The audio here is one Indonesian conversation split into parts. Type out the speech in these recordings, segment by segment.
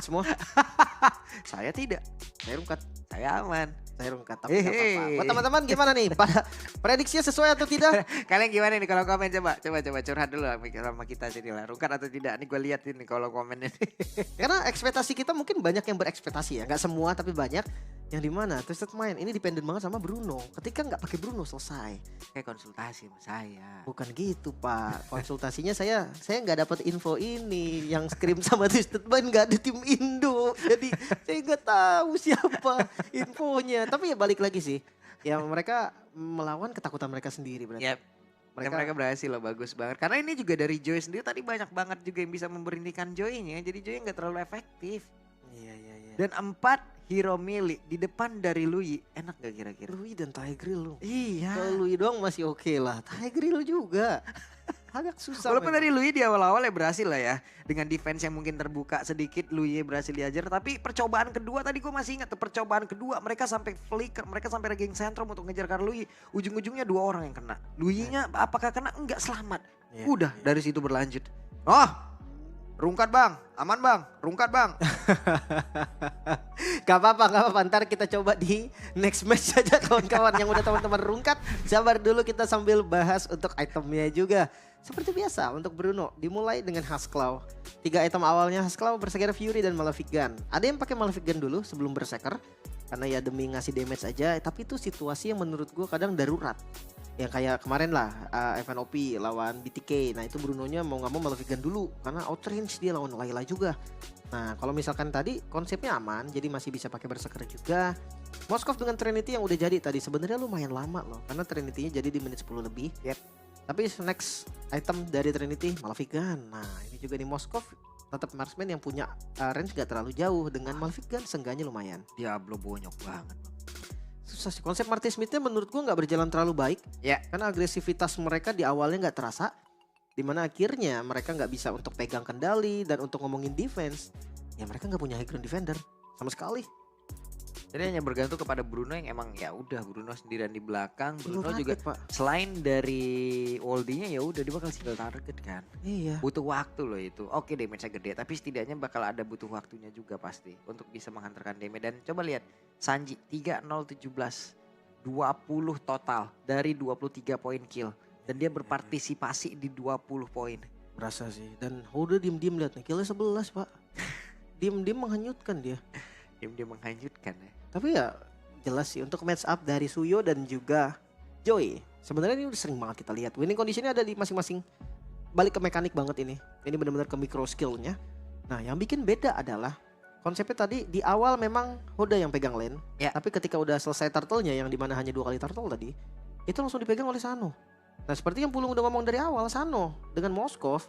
semua. Saya tidak. Saya rungkat. Saya aman. Saya rungkat, tapi nggak apa-apa. Buat teman-teman gimana nih? Prediksinya sesuai atau tidak? Kalian gimana nih kalau komen coba curhat dulu sama kita sini lah. Rungkat atau tidak? Nih gue lihat ini kalau komen ini. Karena ekspektasi kita mungkin banyak yang berekspektasi ya. Nggak semua tapi banyak. Yang dimana Twisted Mind ini dependen banget sama Bruno. Ketika nggak pakai Bruno selesai. Kayak konsultasi sama saya. Bukan gitu Pak. Konsultasinya saya nggak dapat info ini. Yang scream sama Twisted Mind nggak ada tim Indo. Jadi saya nggak tahu siapa infonya. Tapi ya balik lagi sih. Ya mereka melawan ketakutan mereka sendiri berarti. Yep. Mereka berhasil loh, bagus banget. Karena ini juga dari Joy sendiri tadi banyak banget juga yang bisa memberhentikan Joy-nya. Jadi Joy nggak terlalu efektif. Iya. Dan 4 hero melee di depan dari Lui. Enak gak kira-kira? Lui dan Tigreal lu. Iya. Kalau Lui doang masih oke lah. Tigreal juga. Agak susah. Walaupun memang. dari Lui di awal-awal ya berhasil lah ya. Dengan defense yang mungkin terbuka sedikit, Lui berhasil diajar. Tapi percobaan kedua tadi gue masih ingat tuh. Percobaan kedua mereka sampai flicker. Mereka sampai regeng sentrum untuk ngejar Karl Lui. Ujung-ujungnya 2 orang yang kena. Lui-nya apakah kena? Enggak, selamat. Iya, Udah dari situ berlanjut. Oh, rungkat bang, aman bang, rungkat bang. Gak apa-apa. Ntar kita coba di next match saja kawan-kawan. Yang udah teman-teman rungkat. Sabar dulu kita sambil bahas untuk itemnya juga. Seperti biasa untuk Bruno dimulai dengan Huskclaw. 3 item awalnya Huskclaw, Berserker Fury dan Malefic Gun. Ada yang pakai Malefic Gun dulu sebelum Berserker. Karena ya demi ngasih damage aja. Tapi itu situasi yang menurut gue kadang darurat. Yang kayak kemarin lah FNOP lawan BTK. Nah itu Brunonya mau gak mau Malefic Gun dulu. Karena outrange dia lawan Layla juga. Nah kalau misalkan tadi konsepnya aman. Jadi masih bisa pakai Berserker juga. Moskov dengan Trinity yang udah jadi tadi sebenarnya lumayan lama loh. Karena Trinity-nya jadi di menit 10 lebih. Yep. Tapi next item dari Trinity Malefic Gun. Nah ini juga di Moskov tetap marksman yang punya range gak terlalu jauh. Dengan Malefic Gun seenggaknya lumayan. Diablo bonyok banget. Susah sih. Konsep Marty Smith-nya menurut gua gak berjalan terlalu baik. Ya. Karena agresivitas mereka di awalnya gak terasa. Dimana akhirnya mereka gak bisa untuk pegang kendali. Dan untuk ngomongin defense. Ya mereka gak punya high ground defender. Sama sekali. Jadi hanya bergantung kepada Bruno yang emang ya udah Bruno sendirian di belakang. Bruno Single juga target, Pak. selain dari Woldy-nya ya udah dia bakal single target kan. Iya. Butuh waktu loh itu. Oke damage-nya gede tapi setidaknya bakal ada butuh waktunya juga pasti untuk bisa menghantarkan damage. Dan coba lihat Sanji 3-0-17 20 total dari 23 poin kill dan dia berpartisipasi di 20 poin. Berasa sih. Dan udah diem-diem lihat nih. Killnya 11 Pak. Diem-diem menghanyutkan dia. Dia menghanyutkan ya. Tapi ya jelas sih untuk match up dari Suyo dan juga Joy. Sebenarnya ini udah sering banget kita lihat. Winning conditionnya ada di masing-masing. Balik ke mekanik banget ini. Ini benar-benar ke micro skillnya. Nah yang bikin beda adalah konsepnya tadi di awal memang Hoda yang pegang lane. Ya. Tapi ketika udah selesai turtle-nya yang dimana hanya 2 kali turtle tadi. Itu langsung dipegang oleh Sano. Nah seperti yang Pulung udah ngomong dari awal. Sano dengan Moskov.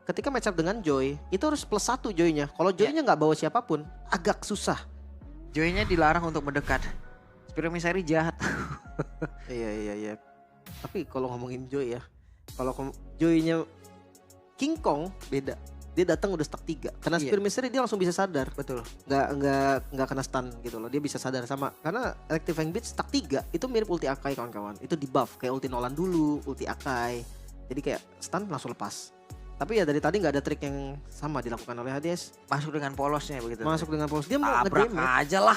Ketika match up dengan Joy. Itu harus +1 Joy-nya. Kalau Joy-nya gak bawa siapapun. Agak susah. Joy-nya dilarang untuk mendekat. Spiromisari jahat. Iya. Tapi kalau ngomongin Joy ya. Kalau Joy-nya King Kong beda. Dia datang udah stack 3. Karena Iya. Spear Mystery dia langsung bisa sadar. Betul. Nggak kena stun gitu loh. Dia bisa sadar sama. Karena Electrifying Beat stack 3 itu mirip ulti Akai kawan-kawan. Itu di buff kayak ulti Nolan dulu, ulti Akai. Jadi kayak stun langsung lepas. Tapi ya dari tadi nggak ada trik yang sama dilakukan oleh Hades. Masuk dengan polosnya begitu. Masuk dengan polos. Dia mau tabrak ngedamage. aja lah.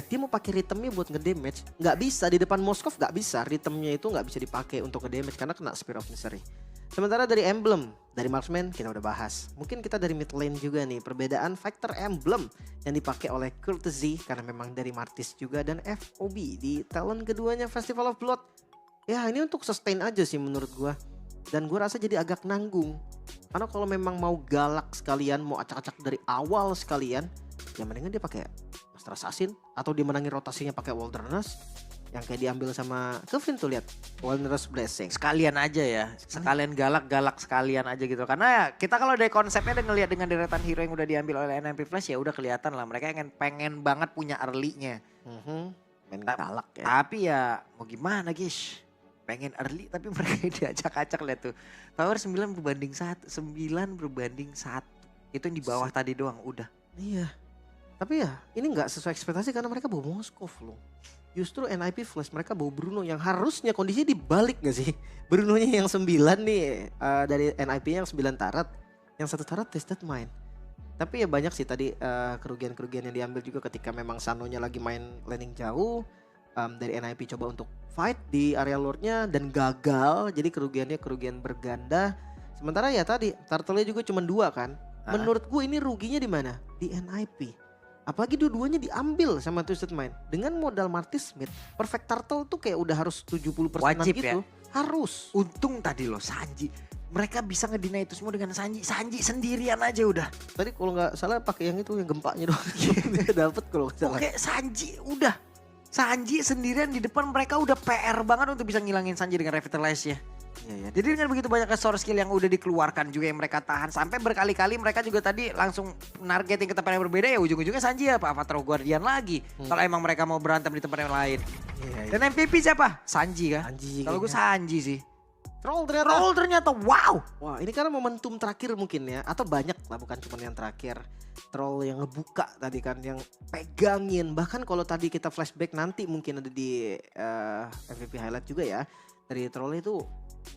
Dia mau pakai rhythmnya buat ngedamage. Nggak bisa di depan Moskov nggak bisa. Rhythmnya itu nggak bisa dipakai untuk ngedamage karena kena Spear of Misery. Sementara dari emblem, dari marksman kita udah bahas. Mungkin kita dari mid lane juga nih. Perbedaan factor emblem yang dipakai oleh Courtesy karena memang dari Martis juga dan FOB di talent keduanya Festival of Blood. Ya ini untuk sustain aja sih menurut gua. Dan gua rasa jadi agak nanggung. Karena kalau memang mau galak sekalian, mau acak-acak dari awal sekalian, ya mendingan dia pakai Master Assassin atau dia menangin rotasinya pakai Wilderness yang kayak diambil sama Kevin tuh lihat Wilderness Blessing. Sekalian aja ya. Sekalian galak-galak sekalian aja gitu. Karena ya kita kalau dari konsepnya udah ngelihat dengan deretan hero yang udah diambil oleh NMP Flash ya udah kelihatan lah mereka pengen banget punya early-nya. Main galak ya. Tapi ya mau gimana guys? Pengen early tapi mereka diacak-acak lihat tuh. Power 9 berbanding 1, 9 berbanding 1. Itu yang di bawah tadi doang udah. Iya. Tapi ya ini nggak sesuai ekspektasi karena mereka bawa Moskov loh. Justru NIP Flash mereka bawa Bruno yang harusnya kondisi dibalik gak sih? Brunonya yang 9 nih dari NIP yang 9 tarat. Yang 1 tarat Twisted Mind. Tapi ya banyak sih tadi kerugian-kerugian yang diambil juga ketika memang Sanonya lagi main laning jauh. Dari NIP coba untuk fight di area lordnya dan gagal. Jadi kerugiannya kerugian berganda. Sementara ya tadi turtle-nya juga cuma 2 kan. Menurut gue ini ruginya di mana? Di NIP. Apalagi dua-duanya diambil sama Twisted Mind. Dengan modal Marty Smith, Perfect Turtle tuh kayak udah harus 70% Wajib gitu. ya? Harus. Untung tadi loh Sanji. Mereka bisa ngedeny itu semua dengan Sanji. Sanji sendirian aja udah. Tadi kalau nggak salah pakai yang itu yang gempanya doang. Dapet kalau nggak salah. Oke Sanji udah. Sanji sendirian di depan mereka udah PR banget untuk bisa ngilangin Sanji dengan Revitalize ya. Iya, ya. Jadi dengan begitu banyak source skill yang udah dikeluarkan juga yang mereka tahan. Sampai berkali-kali mereka juga tadi langsung nargeting ke tempat yang berbeda ya. Ujung-ujungnya Sanji ya Pak Avatar Guardian lagi. Kalau emang mereka mau berantem di tempat yang lain. Iya, iya. Dan MVP siapa? Sanji kan? Sanji Kalau gue kayaknya. Sanji sih. Troll ternyata. Troll ternyata wow. Wah ini karena momentum terakhir mungkin ya. Atau banyak lah bukan cuma yang terakhir. Troll yang ngebuka tadi kan. Yang pegangin. Bahkan kalau tadi kita flashback nanti mungkin ada di MVP highlight juga ya. Dari Troll itu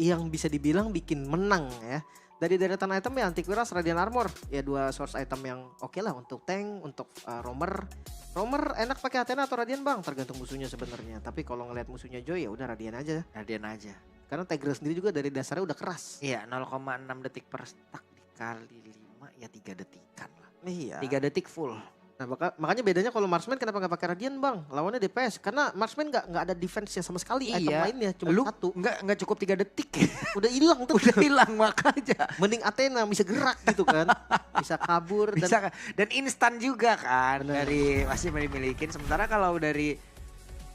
yang bisa dibilang bikin menang ya. Dari deretan item ya Antiquiras, Radiant Armor. Ya 2 source item yang oke lah untuk tank, untuk roamer. Roamer enak pakai Athena atau Radiant bang, tergantung musuhnya sebenarnya. Tapi kalau ngelihat musuhnya Joy ya udah Radiant aja. Radiant aja. Karena Tigra sendiri juga dari dasarnya udah keras. Iya 0,6 detik per stack dikali 5 ya 3 detikan lah. Iya. 3 detik full. Nah makanya bedanya kalau Marksman kenapa nggak pakai Radiant bang? Lawannya DPS. Karena Marksman nggak ada defense-nya sama sekali. Item Iya. lainnya cuma Lu 1. nggak cukup 3 detik. Udah hilang tuh. Udah hilang makanya. Mending Athena bisa gerak gitu kan. Bisa kabur. Bisa dan instan juga kan. Bener. Dari masih dimilikin. Sementara kalau dari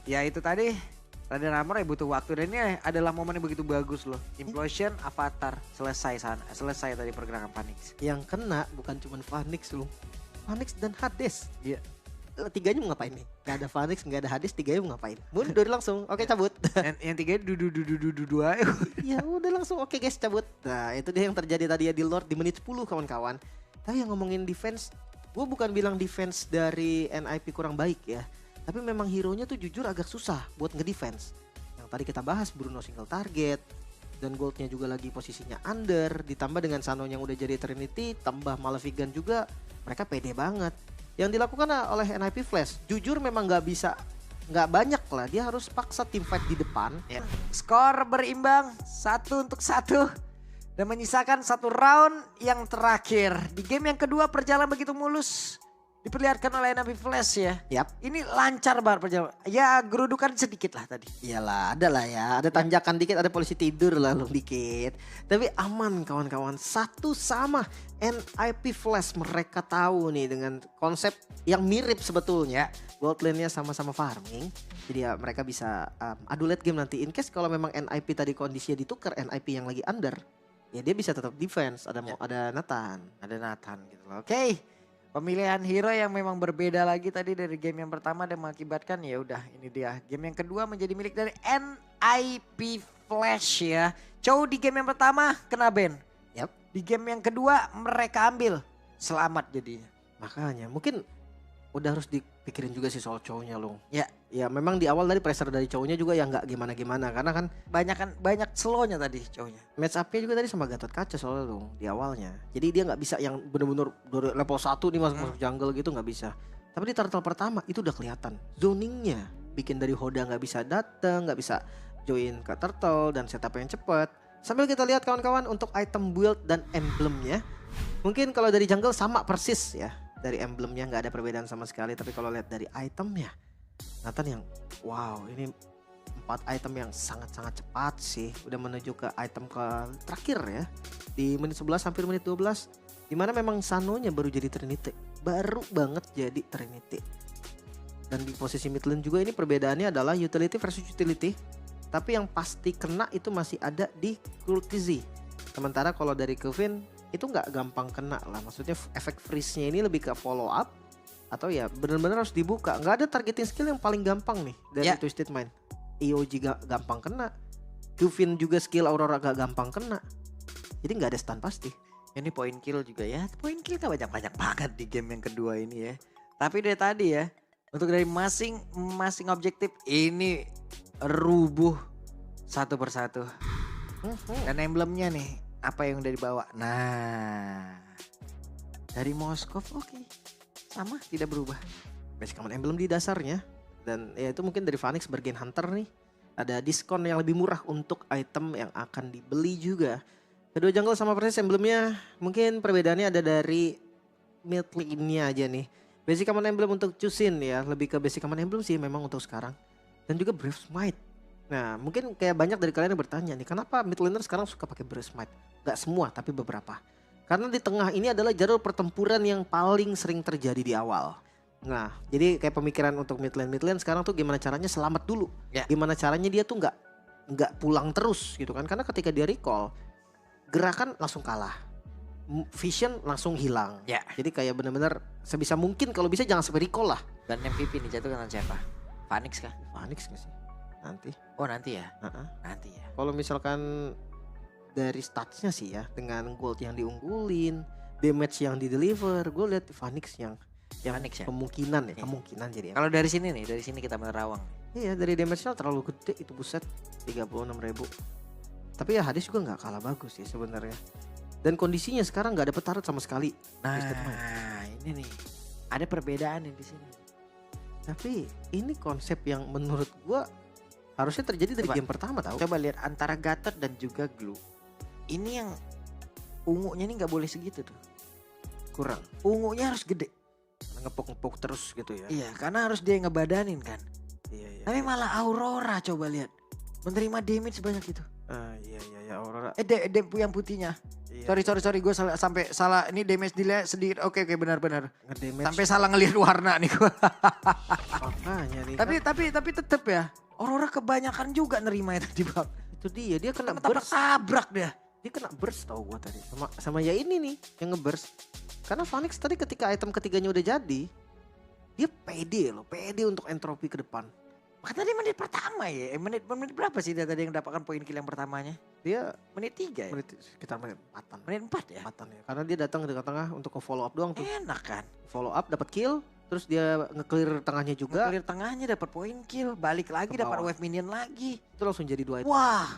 ya itu tadi Radiant Armor ya butuh waktu. Dan ini adalah momen yang begitu bagus loh. Implosion, Avatar. Selesai tadi pergerakan Phoenix. Yang kena bukan cuma Phoenix loh. Phoenix dan Hades. Iya. Tiganya mau ngapain nih? Gak ada Phoenix, gak ada Hades, tiganya mau ngapain? Mundur langsung, oke cabut. yang tiga du ayo. Ya udah langsung oke guys cabut. Nah itu dia yang terjadi tadi ya di Lord di menit 10 kawan-kawan. Tapi yang ngomongin defense, gue bukan bilang defense dari NIP kurang baik ya. Tapi memang hero-nya tuh jujur agak susah buat ngedefense. Yang tadi kita bahas Bruno single target. Dan goldnya juga lagi posisinya under. Ditambah dengan Sano yang udah jadi Trinity. Tambah Malefican juga. Mereka pede banget. Yang dilakukan oleh NIP Flash. Jujur memang gak bisa. Gak banyak lah. Dia harus paksa tim fight di depan. Ya. Skor berimbang 1-1 dan menyisakan 1 round yang terakhir. Di game yang kedua perjalanan begitu mulus. Diperlihatkan oleh Nabi Flash ya. Yap. Ini lancar banget perjalanan. Ya gerudukan sedikit lah tadi. Iyalah ada lah ya. Ada tanjakan dikit, ada polisi tidur lalu dikit. Tapi aman kawan-kawan. Satu sama NIP Flash. Mereka tahu nih dengan konsep yang mirip sebetulnya. Gold lane-nya sama-sama farming. Jadi ya mereka bisa adu late game nanti. In case kalau memang NIP tadi kondisinya ditukar, NIP yang lagi under. Ya dia bisa tetap defense. Ada Nathan. Ada Nathan gitu loh. Oke. Pemilihan hero yang memang berbeda lagi tadi dari game yang pertama dan mengakibatkan ya udah ini dia. Game yang kedua menjadi milik dari NIP Flash ya. Chow di game yang pertama kena ban. Yap. Di game yang kedua mereka ambil. Selamat jadinya. Makanya mungkin udah harus dipikirin juga sih soal cowoknya loh. Ya. Ya memang di awal dari pressure dari cowoknya juga ya nggak gimana-gimana. Karena kan Banyak slownya tadi cowoknya. match up-nya juga tadi sama Gatot Kaca soalnya loh di awalnya. Jadi dia nggak bisa yang bener-bener dari level 1 nih masuk jungle gitu nggak bisa. Tapi di turtle pertama itu udah kelihatan. Zoningnya bikin dari Hoda nggak bisa datang, nggak bisa join ke turtle dan setup yang cepet. Sambil kita lihat kawan-kawan untuk item build dan emblemnya. Mungkin kalau dari jungle sama persis ya. Dari emblemnya nggak ada perbedaan sama sekali. Tapi kalau lihat dari itemnya, Nathan yang wow ini 4 item yang sangat-sangat cepat sih. Udah menuju ke item ke terakhir ya. Di menit 11 hampir menit 12. Dimana memang Sanonya baru jadi Trinity. Baru banget jadi Trinity. Dan di posisi mid lane juga ini perbedaannya adalah utility versus utility. Tapi yang pasti kena itu masih ada di Kultizi. Sementara kalau dari Kevin itu nggak gampang kena lah. Maksudnya efek freeze-nya ini lebih ke follow up. Atau ya benar-benar harus dibuka. Nggak ada targeting skill yang paling gampang nih dari Twisted Mind. EOG gampang kena. Kevin juga skill Aurora gak gampang kena. Jadi nggak ada stun pasti. Ini point kill juga ya. Point kill gak banyak-banyak banget di game yang kedua ini ya. Tapi dari tadi ya. Untuk dari masing objektif ini rubuh satu persatu. Dan emblemnya nih. Apa yang udah dibawa. Nah. Dari Moskov oke. Sama tidak berubah. Basic Common Emblem di dasarnya. Dan ya itu mungkin dari Phoenix Bargain Hunter nih. Ada diskon yang lebih murah untuk item yang akan dibeli juga. Kedua jungle sama persis emblemnya mungkin perbedaannya ada dari mid lane-nya aja nih. Basic Common Emblem untuk Chusin ya, lebih ke Basic Common Emblem sih memang untuk sekarang. Dan juga Brave Smite. Nah mungkin kayak banyak dari kalian yang bertanya nih, kenapa mid laner sekarang suka pakai Brave Smite? Gak semua tapi beberapa. Karena di tengah ini adalah jalur pertempuran yang paling sering terjadi di awal. Nah jadi kayak pemikiran untuk mid lane sekarang tuh gimana caranya selamat dulu. Ya. Gimana caranya dia tuh nggak pulang terus gitu kan. Karena ketika dia recall, gerakan langsung kalah. Vision langsung hilang. Ya. Jadi kayak benar-benar sebisa mungkin kalau bisa jangan sampai recall lah. Dan MVP nih jatuh dengan siapa? Phoenix kah? Phoenix gak sih? Nanti. Oh nanti ya? Uh-uh. Nanti ya. Kalau misalkan dari statsnya sih ya, dengan gold yang diunggulin, damage yang di deliver, gue lihat Phoenix yang Phoenix ya? kemungkinan ya, Iya. kemungkinan jadi. Kalau dari sini nih, dari sini kita menerawang. Iya dari damage-nya terlalu gede itu, buset, 36.000. Tapi ya Hades juga nggak kalah bagus sih sebenarnya. Dan kondisinya sekarang nggak ada turret sama sekali. Nah Twisted Mind. ini nih, ada perbedaan nih di sini. Tapi ini konsep yang menurut gua harusnya terjadi dari Coba. game pertama tau. Coba lihat antara Gatot dan juga Glue. Ini yang ungunya nih nggak boleh segitu tuh. Kurang. Ungunya harus gede. Ngepuk-ngepuk terus gitu ya. Iya, karena harus dia yang ngebadanin kan. Iya. Tapi malah Aurora coba lihat. Menerima damage sebanyak itu. Iya Aurora. Yang putihnya. Iya. Sorry gue sampai salah. Ini damage dilihat sedikit. Oke benar. Ngedamage. Sampai salah ngelihat warna nih gue. Makanya nih. tapi tetep ya. Aurora kebanyakan juga nerima itu di bawah. Itu dia kena burst. Tabrak dia. Dia kena burst tau gua tadi. Sama ya ini nih yang ngeburst. Karena Phoenix tadi ketika item ketiganya udah jadi, dia pede untuk entropi ke depan. Maka tadi menit pertama ya. Menit berapa sih dia tadi yang dapatkan poin kill yang pertamanya? Dia Menit 3 ya? sekitar menit 4-an. Menit 4 ya? 4-an ya. Karena dia datang ke tengah untuk ke follow up doang tuh. Enak kan? Follow up dapat kill, terus dia nge-clear tengahnya juga. Clear tengahnya dapat poin kill, balik lagi Ke dapat bawah. wave minion lagi. Itu langsung jadi 2 item. Wah,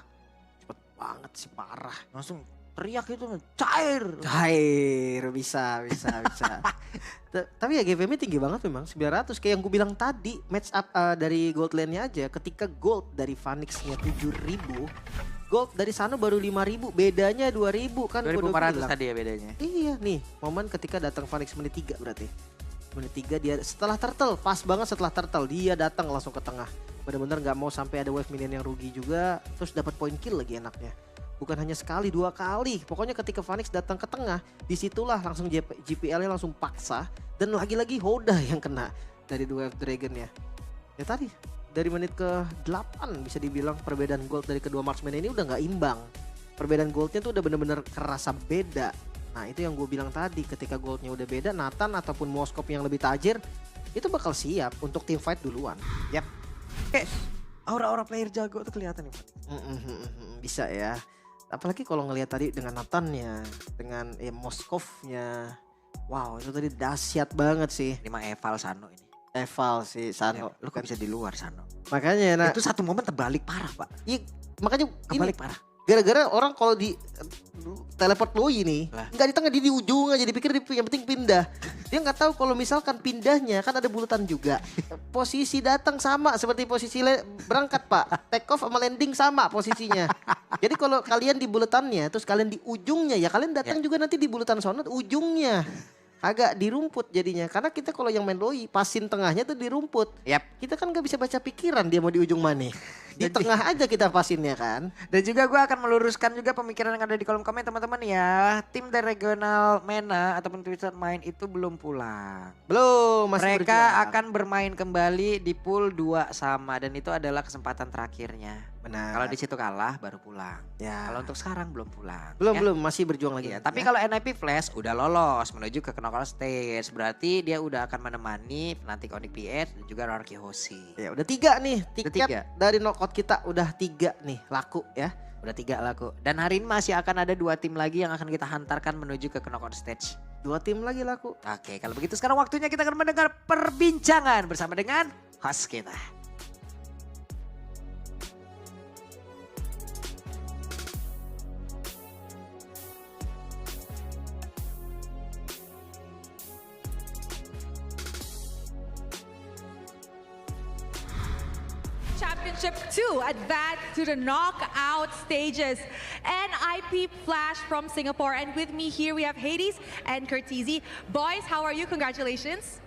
Cepet banget sih, parah. langsung teriak itu cair. Cair, bisa. Tapi ya GVM tinggi banget memang, 900. Kayak yang gue bilang tadi, match up dari gold lane-nya aja. Ketika gold dari Phoenix-nya 7.000, gold dari Sano baru 5.000, bedanya 2.000 kan. gua udah 2500 bilang. tadi ya bedanya. Iya nih, momen ketika datang Phoenix menit 3 berarti. Menit 3 dia setelah turtle, pas banget setelah turtle dia datang langsung ke tengah. Bener-bener gak mau sampai ada wave minion yang rugi juga, terus dapat point kill lagi enaknya. Bukan hanya sekali, 2 kali. Pokoknya ketika Phoenix datang ke tengah, disitulah langsung GPL-nya langsung paksa. Dan lagi-lagi Hoda yang kena dari 2 Dragon ya. Ya tadi, dari menit ke 8 bisa dibilang perbedaan gold dari kedua marksman ini udah gak imbang. Perbedaan goldnya tuh udah bener-bener kerasa beda. Nah itu yang gue bilang tadi, ketika goldnya udah beda, Nathan ataupun Moskov yang lebih tajir, itu bakal siap untuk team fight duluan. Yap. Oke, aura-aura player jago tuh kelihatan nih. Bisa ya. Apalagi kalau ngelihat tadi dengan Nathannya, dengan Moskovnya. Wow, itu tadi dahsyat banget sih. Ini mah Eval Sano ini. Eval sih Sano. Lu kok bisa di luar Sano? Makanya nah, Itu satu momen terbalik parah, Pak. makanya ini Terbalik parah. gara-gara orang kalau di teleport Loi nih, Lah. nggak di tengah, di ujung aja, dipikir yang penting pindah. Dia nggak tahu kalau misalkan pindahnya kan ada bulatan juga. Posisi datang sama seperti posisi berangkat Pak. Take off sama landing sama posisinya. Jadi kalau kalian di bulatannya terus kalian di ujungnya ya kalian datang juga nanti di bulatan sono ujungnya. Agak di rumput jadinya. Karena kita kalau yang main Loi pasin tengahnya tuh di rumput. Yap. Kita kan nggak bisa baca pikiran dia mau di ujung mana. Di Jadi- tengah aja kita pasinnya kan. Dan juga gue akan meluruskan juga pemikiran yang ada di kolom komen teman-teman ya. Tim dari regional MENA ataupun Twisted Mind itu belum pulang. Belum, masih Mereka berjuang. akan bermain kembali di pool 2 sama dan itu adalah kesempatan terakhirnya. Benar. Kalau di situ kalah baru pulang. ya. Kalau untuk sekarang belum pulang. belum ya. belum masih berjuang lagi. Iya, tapi ya. kalau NIP Flash udah lolos menuju ke knockout stage, berarti dia udah akan menemani penanti Onyx PS dan juga Rarky Hoshi. Ya udah 3 nih tiket 3. dari knockout kita udah 3 nih laku ya. Udah 3 laku. Dan hari ini masih akan ada 2 tim lagi yang akan kita hantarkan menuju ke knockout stage. 2 tim lagi laku. Oke, kalau begitu sekarang waktunya kita akan mendengar perbincangan bersama dengan host kita. Chip 2 advance to the knockout stages. NIP Flash from Singapore. And with me here we have Hades and Curtizi. Boys, how are you? Congratulations.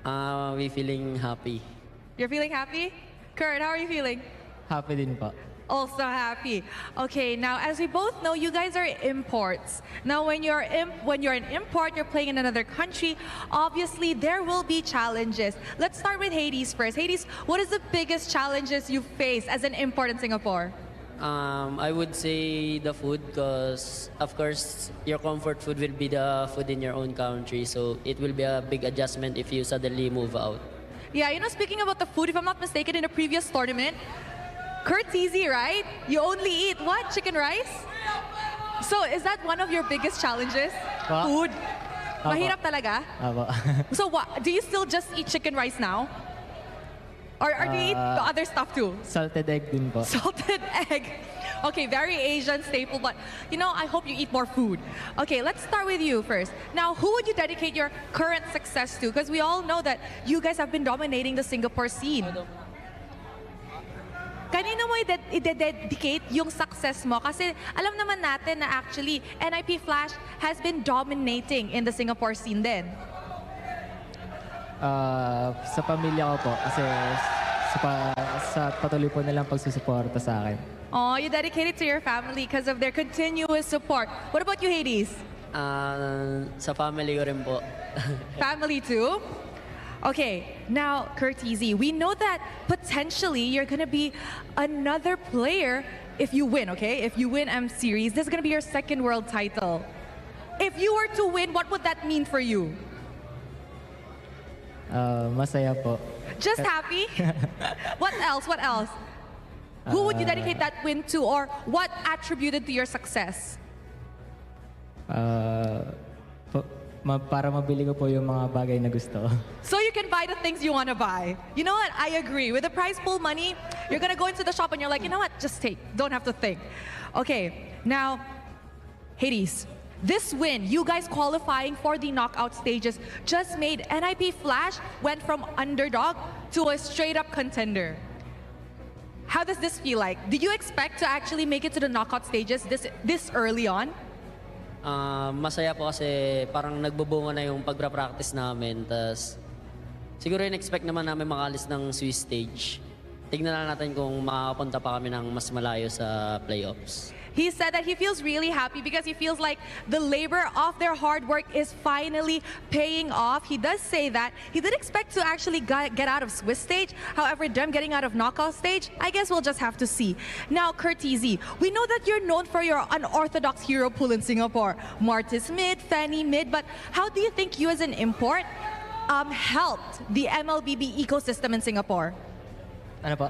We feeling happy. You're feeling happy? Kurt, how are you feeling? Happy din po. Also happy. Okay, now as we both know, you guys are imports. Now when you're an import, you're playing in another country, obviously there will be challenges. Let's start with Hades first. Hades, what is the biggest challenges you face as an import in Singapore? I would say the food because, of course, your comfort food will be the food in your own country. So it will be a big adjustment if you suddenly move out. Yeah, you know, speaking about the food, if I'm not mistaken, in a previous tournament, Curtizi, right? You only eat what? Chicken rice? So is that one of your biggest challenges? Apa? Food? Apa? Mahirap talaga? Apo. So what? Do you still just eat chicken rice now? Or do you eat the other stuff too? Salted egg din po. Salted egg. Okay, very Asian staple, but you know, I hope you eat more food. Okay, let's start with you first. Now, who would you dedicate your current success to? Because we all know that you guys have been dominating the Singapore scene. Kanino mo i-dedicate yung success mo? Kasi alam naman natin na actually NIP Flash has been dominating in the Singapore scene din. Sa pamilya ko po kasi sa patuloy po nilang pagsusuporta sa akin. Oh, you dedicate it to your family because of their continuous support. What about you, Hades? Sa family ko rin po. Family too? Okay, now Curtizi, we know that potentially you're gonna be another player if you win, okay? If you win M Series, this is gonna be your second world title. If you were to win, what would that mean for you? Masaya po. Just happy? What else? What else? Who would you dedicate that win to, or what attributed to your success? Para mabili ko po yung mga bagay na gusto ko. So you can buy the things you want to buy. You know what? I agree. With the prize pool money, you're gonna go into the shop and you're like, you know what? Just take. Don't have to think. Okay, now, Hades. This win, you guys qualifying for the knockout stages, just made NIP Flash went from underdog to a straight-up contender. How does this feel like? Did you expect to actually make it to the knockout stages this early on? Masaya po kasi parang nagbubunga na yung pagpra-practice namin. Tas siguro in-expect naman namin makalis ng Swiss stage. Tignan na natin kung makakapunta pa kami ng mas malayo sa playoffs. He said that he feels really happy because he feels like the labor of their hard work is finally paying off. He does say that he did expect to actually get out of Swiss stage. However, them getting out of knockout stage, I guess we'll just have to see. Now, Curtizi, we know that you're known for your unorthodox hero pool in Singapore. Martis mid, Fanny mid, but how do you think you as an import helped the MLBB ecosystem in Singapore? Ano po?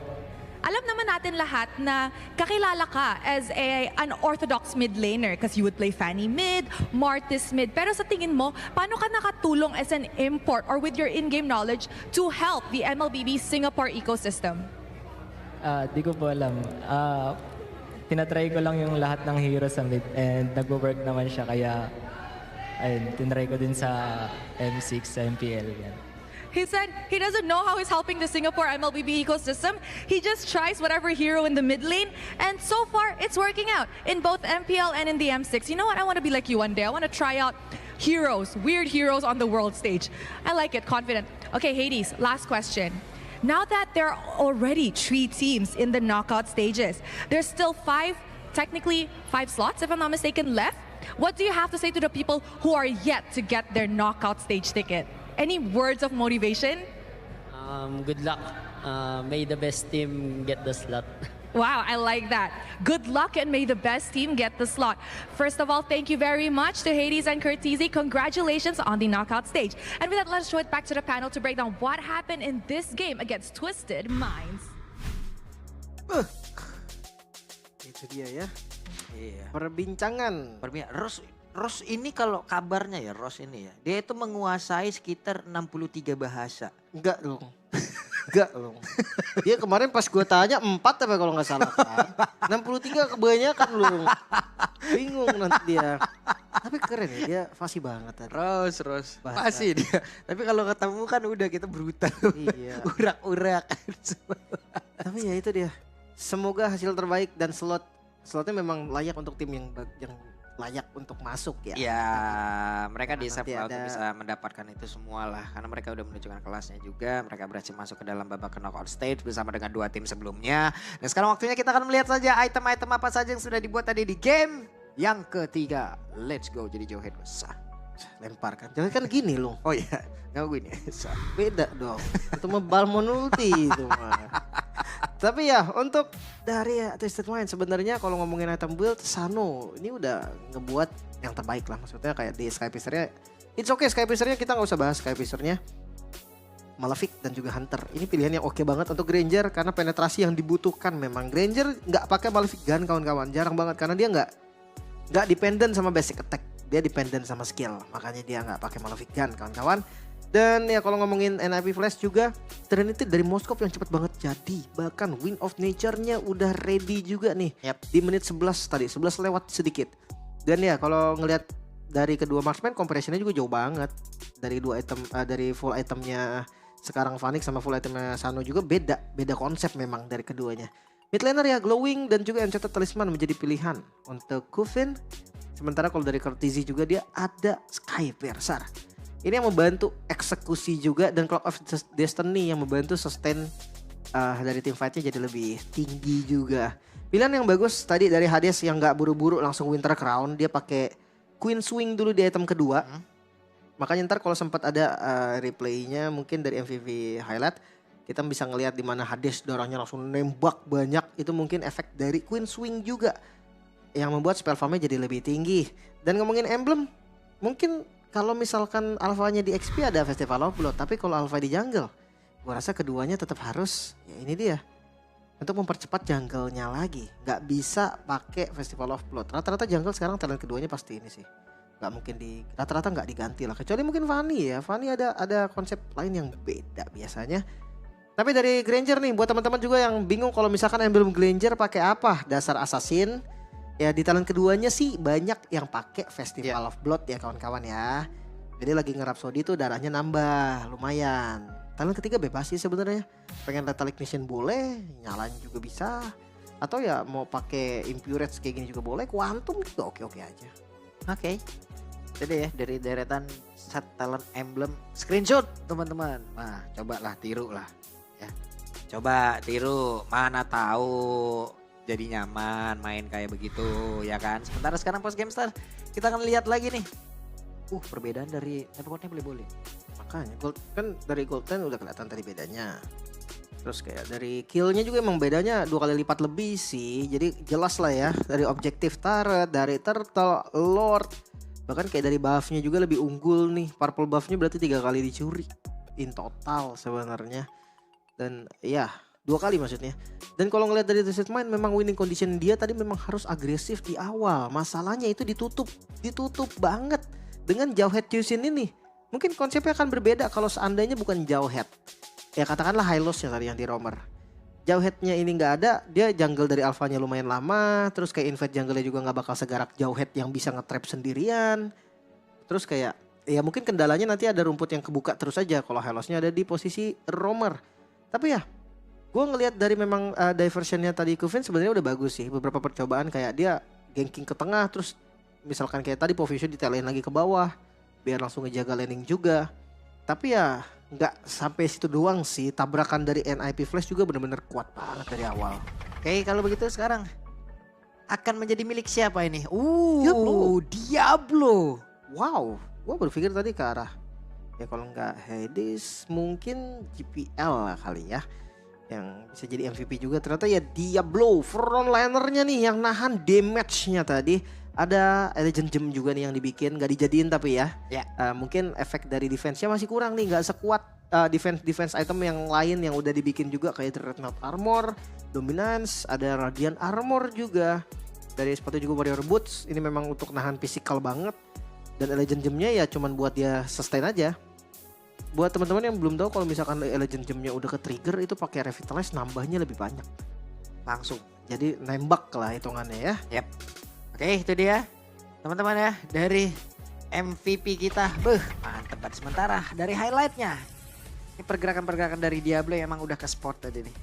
Alam naman natin lahat na kakilala ka as an orthodox mid laner because you would play Fanny mid, Martis mid. Pero sa tingin mo, paano ka nakatulong as an import or with your in-game knowledge to help the MLBB Singapore ecosystem? Di ko po alam. Tinatry ko lang yung lahat ng hero sa mid and nagwo-work naman siya kaya ayun, tinry ko din sa M6, sa MPL. Yan. He said he doesn't know how he's helping the Singapore MLBB ecosystem. He just tries whatever hero in the mid lane, and so far it's working out in both MPL and in the M6. You know what? I want to be like you one day. I want to try out heroes, weird heroes on the world stage. I like it, confident. Okay, Hades, last question. Now that there are already 3 teams in the knockout stages, there's still 5, technically 5 slots, if I'm not mistaken, left. What do you have to say to the people who are yet to get their knockout stage ticket? Any words of motivation? Good luck. May the best team get the slot. Wow, I like that. Good luck and may the best team get the slot. First of all, thank you very much to Hades and Curtizi. Congratulations on the knockout stage. And with that, let's show it back to the panel to break down what happened in this game against Twisted Minds. Itu dia ya. Iya. Perbincangan. Ros ini kalau kabarnya ya, Ros ini ya, dia itu menguasai sekitar 63 bahasa. Enggak dong. Enggak dong. Dia kemarin pas gue tanya 4 apa kalau nggak salah kan. 63 kebanyakan loh. Bingung nanti dia. Tapi keren ya, dia fasih banget tadi. Ros. Bahasa. Pasti dia. Tapi kalau ketemu kan udah kita brutal. Iya. Urak-urak. Tapi ya itu dia. Semoga hasil terbaik dan slotnya memang layak untuk tim yang layak untuk masuk ya. Ya, mereka Karena deserve nanti lah untuk ada- bisa mendapatkan itu semua lah. Karena mereka udah menunjukkan kelasnya juga. Mereka berhasil masuk ke dalam babak knockout stage bersama dengan 2 tim sebelumnya. Dan sekarang waktunya kita akan melihat saja item-item apa saja yang sudah dibuat tadi di game yang ketiga. Let's go, jadi Jauhead sah. Lempar kan. Jangan kan gini loh. Oh iya, nggak gini. Sah. Beda dong. Itu mah Balmon ulti itu mah. Tapi ya untuk dari Twisted Mind sebenarnya kalau ngomongin item build Sano ini udah ngebuat yang terbaik lah. Maksudnya kayak di Skypiercer-nya it's okay, Skypiercer-nya kita nggak usah bahas Skypiercer-nya. Malefic dan juga Hunter. Ini pilihan yang oke banget untuk Granger karena penetrasi yang dibutuhkan memang. Granger nggak pakai Malefic Gun kawan-kawan, jarang banget karena dia nggak dependent sama basic attack. Dia dependent sama skill, makanya dia nggak pakai Malefic Gun kawan-kawan. Dan ya kalau ngomongin NIP Flash juga Trinity dari Moskov yang cepet banget jadi. Bahkan Wind of Nature-nya udah ready juga nih. Yap. Di menit 11 tadi, 11 lewat sedikit. Dan ya kalau ngelihat dari kedua marksman compression-nya juga jauh banget. Dari dua item dari full itemnya sekarang Phoenix sama full itemnya Sano juga beda konsep memang dari keduanya. Mid laner ya Glowing dan juga Enchanted Talisman menjadi pilihan untuk Kufin. Sementara kalau dari Courtesy juga dia ada Skypiercer. Ini yang membantu eksekusi juga dan Clock of Destiny yang membantu sustain dari team fight-nya jadi lebih tinggi juga. Pilihan yang bagus tadi dari Hades yang gak buru-buru langsung Winter Crown. Dia pakai Queen Swing dulu di item kedua. Makanya ntar kalau sempat ada replaynya mungkin dari MVV highlight. Kita bisa ngelihat di mana Hades darahnya langsung nembak banyak. Itu mungkin efek dari Queen Swing juga. Yang membuat spell farm-nya jadi lebih tinggi. Dan ngomongin emblem mungkin kalau misalkan alfanya di XP ada Festival of Blood, tapi kalau alpha di jungle, gua rasa keduanya tetap harus, ya ini dia, untuk mempercepat jungle-nya lagi. Gak bisa pakai Festival of Blood. Rata-rata jungle sekarang talent keduanya pasti ini sih. Gak mungkin rata-rata gak diganti lah. Kecuali mungkin Fanny ya. Fanny ada konsep lain yang beda biasanya. Tapi dari Granger nih, buat teman-teman juga yang bingung kalau misalkan emblem Granger pakai apa? Dasar assassin. Ya di talent keduanya sih banyak yang pakai Festival of Blood ya kawan-kawan ya. Jadi lagi nge-Rhapsody tuh darahnya nambah lumayan. Talent ketiga bebas sih sebenarnya. Pengen Lethal Ignition boleh, nyalain juga bisa. Atau ya mau pakai Impurage kayak gini juga boleh, Quantum juga oke-oke aja. Oke. Jadi ya dari deretan set talent emblem screenshot teman-teman. Nah, cobalah tiru lah ya. Coba tiru, mana tahu jadi nyaman main kayak begitu ya kan. Sementara sekarang post game start kita akan lihat lagi nih. Perbedaan dari networknya boleh-boleh. Makanya gold kan dari gold 10 udah kelihatan tadi bedanya. Terus kayak dari killnya juga emang bedanya 2 kali lipat lebih sih. Jadi jelas lah ya dari objektif turret, dari turtle, lord. Bahkan kayak dari buffnya juga lebih unggul nih. Purple buffnya berarti 3 kali dicuri in total sebenarnya. Dan ya 2 kali maksudnya. Dan kalau ngeliat dari Twisted Mind memang winning condition dia tadi memang harus agresif di awal. Masalahnya itu ditutup banget dengan Jauhead Tucson ini. Mungkin konsepnya akan berbeda kalau seandainya bukan Jauhead. Ya katakanlah high loss-nya tadi yang di roamer. Jauhead-nya ini nggak ada, dia jungle dari alfanya lumayan lama. Terus kayak invade jungle-nya juga nggak bakal segarak Jauhead yang bisa nge-trap sendirian. Terus kayak ya mungkin kendalanya nanti ada rumput yang kebuka terus aja kalau high loss-nya ada di posisi roamer. Tapi ya gue ngelihat dari memang diversionnya tadi Kufin sebenarnya udah bagus sih. Beberapa percobaan kayak dia ganking ke tengah terus misalkan kayak tadi Povision ditelein lagi ke bawah biar langsung ngejaga laning juga. Tapi ya nggak sampai situ doang sih. Tabrakan dari NIP Flash juga benar-benar kuat banget dari awal. Oke, kalau begitu sekarang akan menjadi milik siapa ini? Diablo. Wow, gue berpikir tadi ke arah ya kalau nggak Hades mungkin GPL lah kali ya. Yang bisa jadi MVP juga ternyata ya Diablo frontlinernya nih yang nahan damage-nya tadi. Ada Legend Gem juga nih yang dibikin, gak dijadiin tapi ya. Mungkin efek dari defense-nya masih kurang nih, gak sekuat defense item yang lain yang udah dibikin juga kayak Dreadnought Armor, Dominance, ada Radiant Armor juga. Dari sepatu juga Warrior Boots, ini memang untuk nahan physical banget. Dan Legend Gem-nya ya cuman buat dia sustain aja. Buat teman-teman yang belum tahu kalau misalkan Legend Gem-nya udah ke trigger itu pakai Revitalize nambahnya lebih banyak. Langsung. Jadi nembak lah hitungannya ya. Yap. Oke, itu dia teman-teman ya dari MVP kita. Mantep banget. Sementara dari highlightnya ini pergerakan-pergerakan dari Diablo yang emang udah ke sport tadi nih.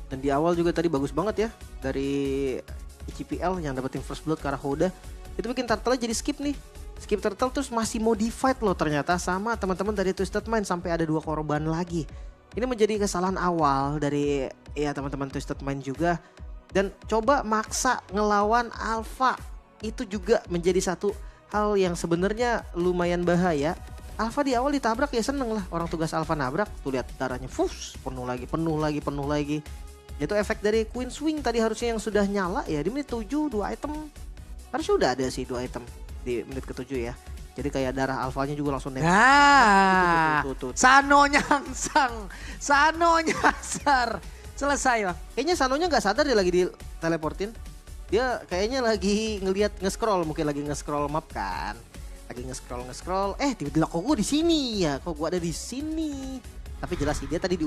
Dan di awal juga tadi bagus banget ya dari ICPL yang dapetin first blood ke arah Hoda. Itu bikin turtle jadi skip nih. Skip turtle terus masih modified loh ternyata sama teman-teman dari Twisted Mind sampai ada 2 korban lagi. Ini menjadi kesalahan awal dari ya teman-teman Twisted Mind juga. Dan coba maksa ngelawan Alpha itu juga menjadi satu hal yang sebenarnya lumayan bahaya. Alpha di awal ditabrak ya seneng lah, orang tugas Alpha nabrak, tuh lihat darahnya fus, penuh lagi. Itu efek dari Queen Swing tadi harusnya yang sudah nyala ya di menit 7 2 item. Harusnya udah ada sih 2 item di menit ke-7 ya. Jadi kayak darah Alphanya juga langsung nempel. Nah, Tuh. Sano nyangsang, Sano nyasar. Selesai Bang. Kayaknya Sanonya nggak sadar dia lagi diteleportin. Dia kayaknya lagi ngelihat nge-scroll, mungkin lagi nge-scroll map kan. Lagi nge-scroll. Tiba-tiba kok gue di sini ya, kok gue ada di sini. Tapi jelas sih dia tadi di